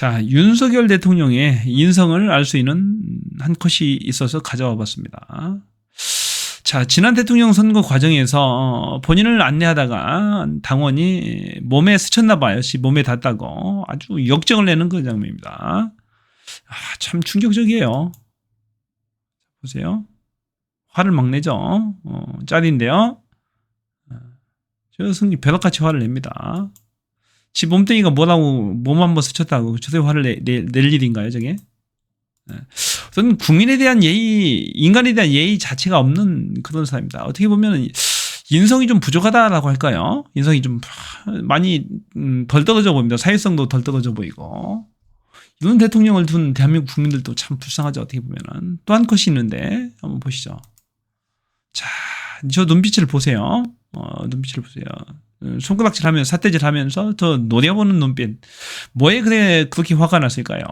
자, 윤석열 대통령의 인성을 알 수 있는 한 컷이 있어서 가져와 봤습니다. 자, 지난 대통령 선거 과정에서 본인을 안내하다가 당원이 몸에 스쳤나 봐요. 몸에 닿았다고 아주 역정을 내는 그 장면입니다. 참 충격적이에요. 보세요. 화를 막 내죠. 짤인데요. 저 승리 벼락같이 화를 냅니다. 지 몸뚱이가 뭐라고 몸 한번 스쳤다고 저새 화를 낼 일인가요, 저게? 저는 국민에 대한 예의, 인간에 대한 예의 자체가 없는 그런 사람입니다. 어떻게 보면 인성이 좀 부족하다라고 할까요? 인성이 좀 많이 덜 떨어져 보입니다. 사회성도 덜 떨어져 보이고. 이런 대통령을 둔 대한민국 국민들도 참 불쌍하죠. 어떻게 보면은. 또 한 컷이 있는데 한번 보시죠. 자, 저 눈빛을 보세요. 눈빛을 보세요. 손가락질 하면서 삿대질 하면서 저 노려보는 눈빛. 뭐에 그렇게 화가 났을까요?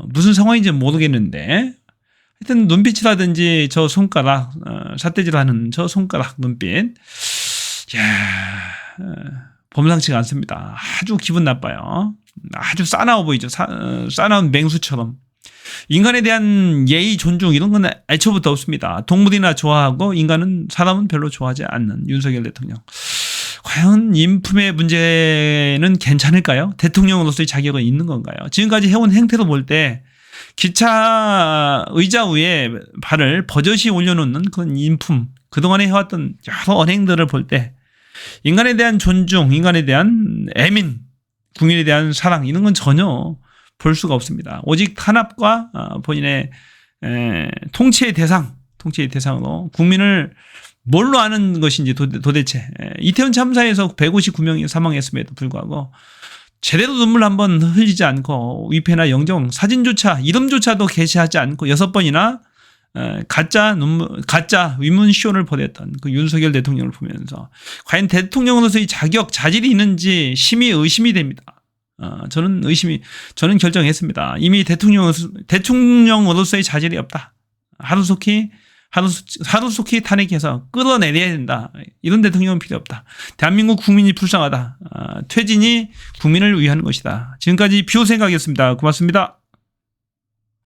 무슨 상황인지 모르겠는데 하여튼 눈빛이라든지 저 손가락 삿대질 하는 저 손가락 눈빛 범상치가 않습니다. 아주 기분 나빠요. 아주 싸나워 보이죠. 싸나운 맹수처럼. 인간에 대한 예의, 존중 이런 건 애초부터 없습니다. 동물이나 좋아하고 사람은 별로 좋아하지 않는 윤석열 대통령. 과연 인품의 문제는 괜찮을까요? 대통령으로서의 자격은 있는 건가요? 지금까지 해온 행태로 볼 때 기차 의자 위에 발을 버젓이 올려놓는 그런 인품, 그동안에 해왔던 여러 언행들을 볼 때 인간에 대한 존중, 인간에 대한 애민, 국민에 대한 사랑 이런 건 전혀 볼 수가 없습니다. 오직 탄압과 본인의 통치의 대상으로 국민을 뭘로 아는 것인지 도대체 이태원 참사에서 159명이 사망했음에도 불구하고 제대로 눈물 한번 흘리지 않고 위패나 영정 사진조차 이름조차도 게시하지 않고 6번이나 가짜 위문쇼를 벌였던 그 윤석열 대통령을 보면서 과연 대통령으로서의 자격 자질이 있는지 심히 의심이 됩니다. 저는 결정했습니다. 이미 대통령으로서의 자질이 없다. 하루속히 탄핵해서 끌어내려야 된다. 이런 대통령은 필요 없다. 대한민국 국민이 불쌍하다. 퇴진이 국민을 위한 것이다. 지금까지 비오생각이었습니다. 고맙습니다.